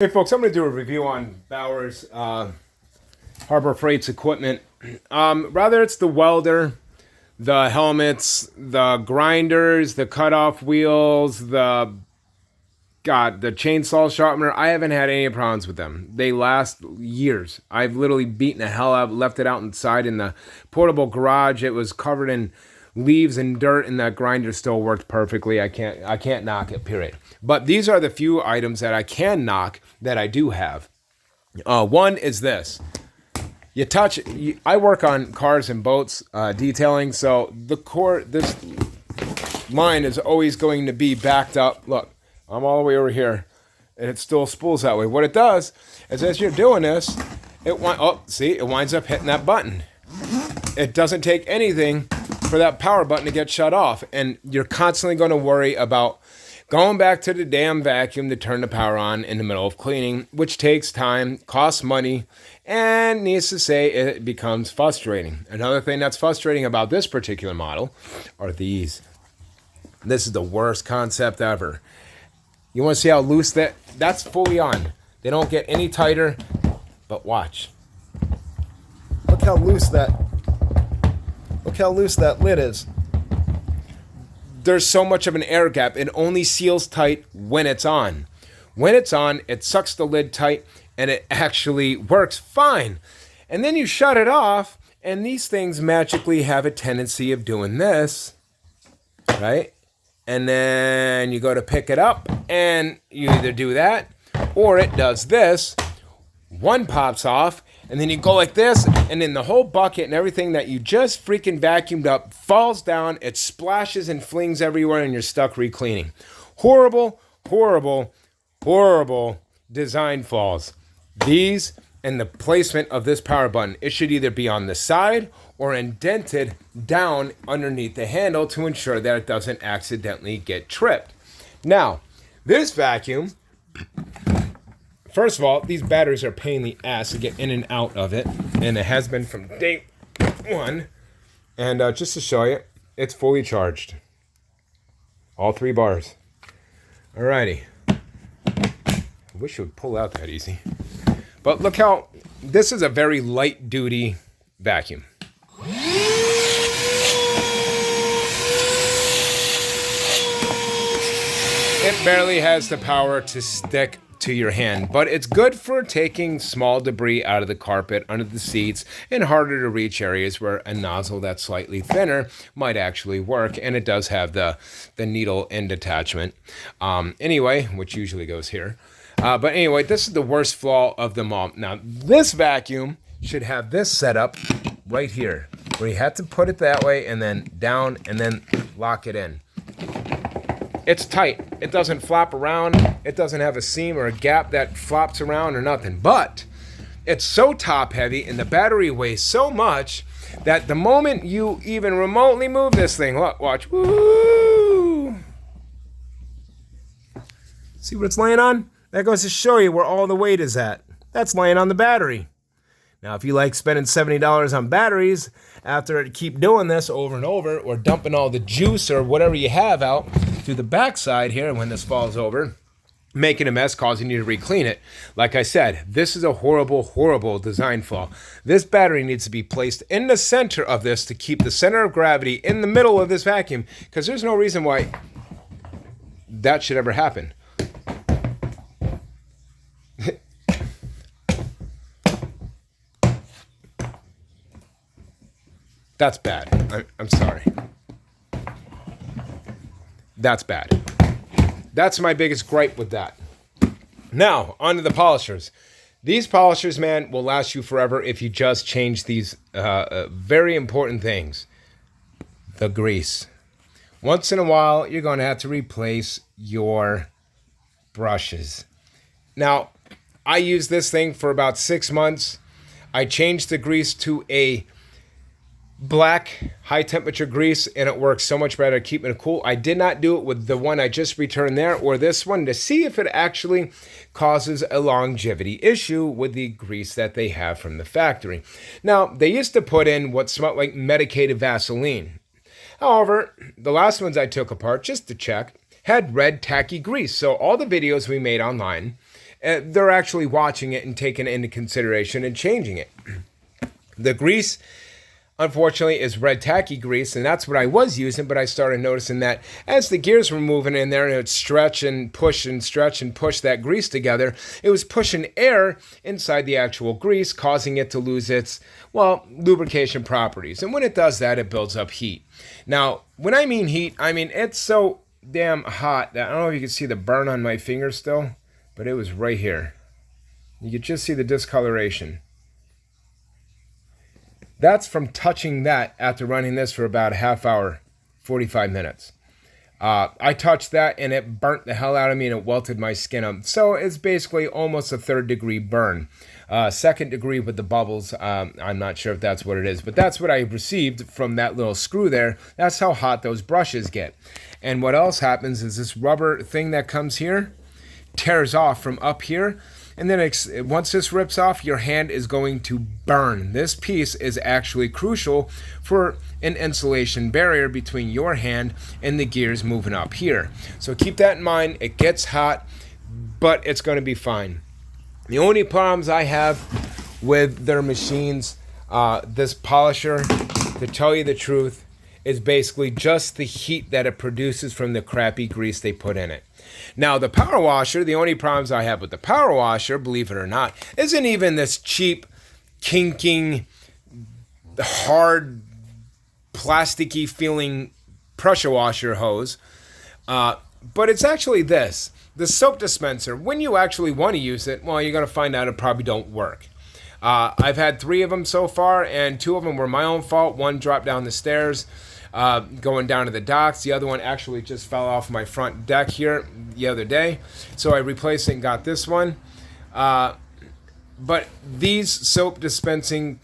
Hey folks, I'm going to do a review on Bowers Harbor Freight's equipment. Rather it's the welder, the helmets, the grinders, the cutoff wheels, the chainsaw sharpener. I haven't had any problems with them. They last years. I've literally beaten the hell out, left it out inside in the portable garage. It was covered in leaves and dirt, and that grinder still worked perfectly. I can't knock it, period. But these are the few items that I can knock that I do have. One is this. I work on cars and boats detailing, so this line is always going to be backed up. Look, I'm all the way over here, and it still spools that way. What it does is as you're doing this, it winds up hitting that button. It doesn't take anything for that power button to get shut off, and you're constantly going to worry about going back to the damn vacuum to turn the power on in the middle of cleaning, which takes time, costs money, and needs to say it becomes frustrating. Another thing that's frustrating about this particular model are these. This is the worst concept ever. You want to see how loose that's fully on. They don't get any tighter, but watch. Look how loose that lid is. There's so much of an air gap. It only seals tight when it's on. When it's on, it sucks the lid tight, and it actually works fine. And then you shut it off, and these things magically have a tendency of doing this, right? And then you go to pick it up, and you either do that, or it does this. One pops off, and then you go like this, and then the whole bucket and everything that you just freaking vacuumed up falls down. It splashes and flings everywhere, and you're stuck re-cleaning. Horrible, horrible, horrible design flaws. These and the placement of this power button. It should either be on the side or indented down underneath the handle to ensure that it doesn't accidentally get tripped. Now, this vacuum... First of all, these batteries are a pain in the ass to get in and out of it, and it has been from day one. And just to show you, it's fully charged. All 3 bars. Alrighty. I wish it would pull out that easy. But look how, this is a very light duty vacuum. It barely has the power to stick to your hand, but it's good for taking small debris out of the carpet, under the seats, and harder to reach areas where a nozzle that's slightly thinner might actually work, and it does have the needle end attachment anyway, which usually goes here. But anyway, this is the worst flaw of them all. Now, this vacuum should have this setup right here, where you have to put it that way, and then down, and then lock it in. It's tight. It doesn't flop around. It doesn't have a seam or a gap that flops around or nothing. But it's so top heavy and the battery weighs so much that the moment you even remotely move this thing, look, watch. Woo! See what it's laying on? That goes to show you where all the weight is at. That's laying on the battery. Now, if you like spending $70 on batteries after it keep doing this over and over, or dumping all the juice or whatever you have out through the backside here when this falls over, making a mess, causing you to re-clean it. Like I said, this is a horrible, horrible design flaw. This battery needs to be placed in the center of this to keep the center of gravity in the middle of this vacuum, because there's no reason why that should ever happen. That's bad. I'm sorry. That's bad. That's my biggest gripe with that. Now, onto the polishers. These polishers, man, will last you forever if you just change these very important things. The grease. Once in a while, you're going to have to replace your brushes. Now, I used this thing for about 6 months. I changed the grease to a black high temperature grease, and it works so much better keeping it cool. I did not do it with the one I just returned there or this one to see if it actually causes a longevity issue with the grease that they have from the factory. Now, they used to put in what smelled like medicated Vaseline. However, the last ones I took apart just to check had red tacky grease. So all the videos we made online they're actually watching it and taking it into consideration and changing it. The grease, unfortunately, is red tacky grease, and that's what I was using, but I started noticing that as the gears were moving in there and it would stretch and push and stretch and push that grease together, it was pushing air inside the actual grease, causing it to lose its, well, lubrication properties. And when it does that, it builds up heat. Now, when I mean heat, I mean it's so damn hot that I don't know if you can see the burn on my finger still, but it was right here. You could just see the discoloration. That's from touching that after running this for about a half hour, 45 minutes. I touched that and it burnt the hell out of me and it welted my skin up. So it's basically almost a 3rd degree burn. 2nd degree with the bubbles. I'm not sure if that's what it is, but that's what I received from that little screw there. That's how hot those brushes get. And what else happens is this rubber thing that comes here tears off from up here. And then once this rips off, your hand is going to burn. This piece is actually crucial for an insulation barrier between your hand and the gears moving up here. So keep that in mind. It gets hot, but it's going to be fine. The only problems I have with their machines, this polisher, to tell you the truth, is basically just the heat that it produces from the crappy grease they put in it. Now, the power washer, the only problems I have with the power washer, believe it or not, isn't even this cheap, kinking, hard, plasticky feeling pressure washer hose. But it's actually this. The soap dispenser, when you actually want to use it, well, you're going to find out it probably don't work. I've had 3 of them so far, and 2 of them were my own fault. One dropped down the stairs going down to the docks. The other one actually just fell off my front deck here the other day. So I replaced it and got this one. But these soap dispensing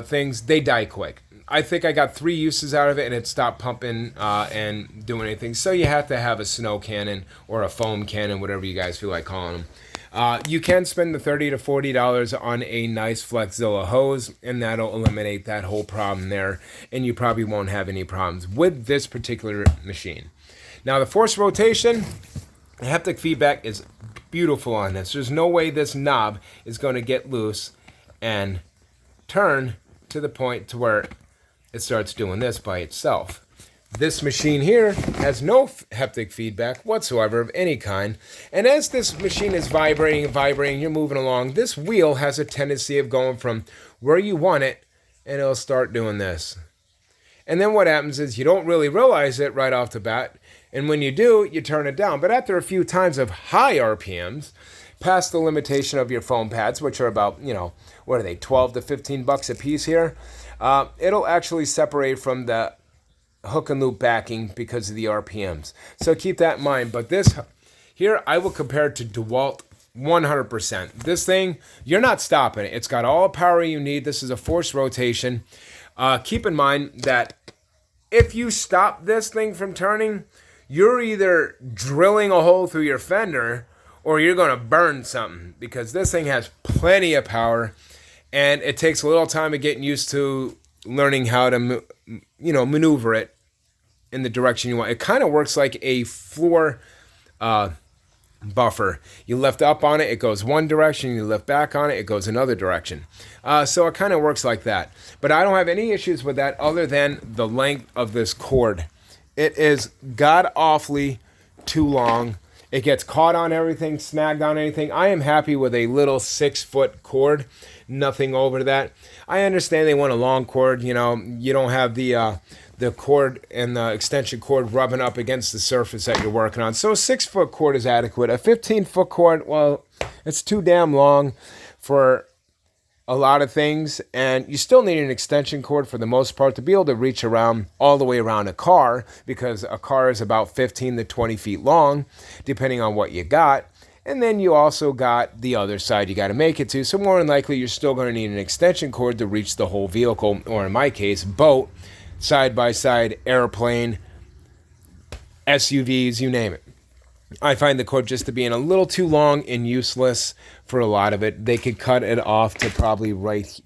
things, they die quick. I think I got 3 uses out of it and it stopped pumping and doing anything. So you have to have a snow cannon or a foam cannon, whatever you guys feel like calling them. You can spend the $30 to $40 on a nice Flexzilla hose, and that'll eliminate that whole problem there, and you probably won't have any problems with this particular machine. Now, the force rotation, the haptic feedback is beautiful on this. There's no way this knob is going to get loose and turn to the point to where it starts doing this by itself. This machine here has no haptic feedback whatsoever of any kind. And as this machine is vibrating and vibrating, you're moving along, this wheel has a tendency of going from where you want it, and it'll start doing this. And then what happens is you don't really realize it right off the bat. And when you do, you turn it down. But after a few times of high RPMs, past the limitation of your foam pads, which are about, what are they, 12 to 15 bucks a piece here, it'll actually separate from the hook and loop backing because of the RPMs. So keep that in mind. But this here, I will compare it to DeWalt 100%. This thing, you're not stopping it. It's got all the power you need. This is a forced rotation. Keep in mind that if you stop this thing from turning, you're either drilling a hole through your fender or you're going to burn something, because this thing has plenty of power and it takes a little time of getting used to learning how to maneuver it in the direction you want. It kind of works like a floor buffer. You lift up on it, it goes one direction. You lift back on it, it goes another direction. So it kind of works like that. But I don't have any issues with that other than the length of this cord. It is god-awfully too long. It gets caught on everything, snagged on anything. I am happy with a little 6-foot cord, nothing over that. I understand they want a long cord. You don't have the cord and the extension cord rubbing up against the surface that you're working on. So a 6-foot cord is adequate. A 15-foot cord, well, it's too damn long for a lot of things, and you still need an extension cord for the most part to be able to reach around all the way around a car, because a car is about 15 to 20 feet long, depending on what you got. And then you also got the other side you got to make it to. So more than likely, you're still going to need an extension cord to reach the whole vehicle, or in my case, boat, side-by-side, airplane, SUVs, you name it. I find the cord just to being a little too long and useless for a lot of it. They could cut it off to probably right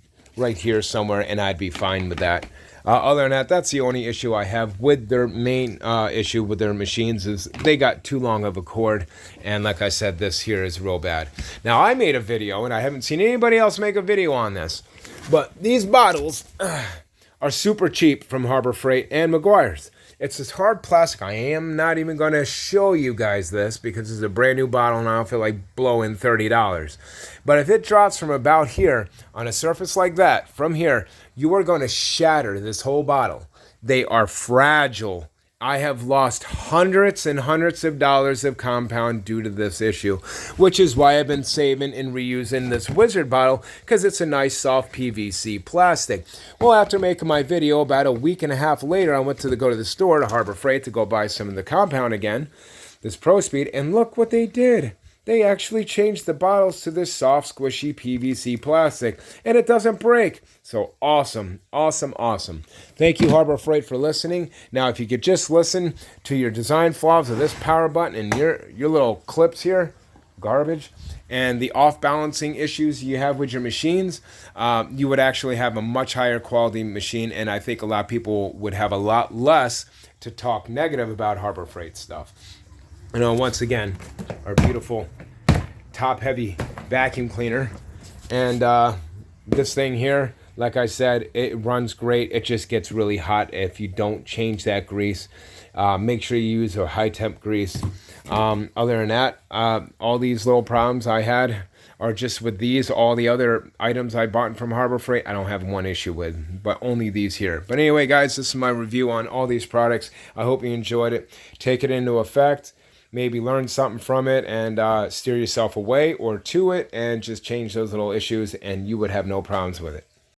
here somewhere, and I'd be fine with that. Other than that, that's the only issue I have with their main issue with their machines is they got too long of a cord. And like I said, this here is real bad. Now, I made a video, and I haven't seen anybody else make a video on this. But these bottles are super cheap from Harbor Freight and Meguiar's. It's this hard plastic. I am not even going to show you guys this because it's a brand new bottle and I don't feel like blowing $30. But if it drops from about here on a surface like that, from here, you are going to shatter this whole bottle. They are fragile. I have lost hundreds and hundreds of dollars of compound due to this issue, which is why I've been saving and reusing this Wizard bottle because it's a nice soft PVC plastic. Well, after making my video, about a week and a half later, I went to go to the store to Harbor Freight to go buy some of the compound again, this ProSpeed, and look what they did. They actually changed the bottles to this soft, squishy PVC plastic, and it doesn't break. So awesome, awesome, awesome. Thank you, Harbor Freight, for listening. Now, if you could just listen to your design flaws of this power button and your little clips here, garbage, and the off-balancing issues you have with your machines, you would actually have a much higher quality machine, and I think a lot of people would have a lot less to talk negative about Harbor Freight stuff. You know, once again, our beautiful top-heavy vacuum cleaner. And this thing here, like I said, it runs great. It just gets really hot if you don't change that grease. Make sure you use a high-temp grease. Other than that, all these little problems I had are just with these. All the other items I bought from Harbor Freight, I don't have one issue with, but only these here. But anyway, guys, this is my review on all these products. I hope you enjoyed it. Take it into effect. Maybe learn something from it and steer yourself away or to it and just change those little issues and you would have no problems with it.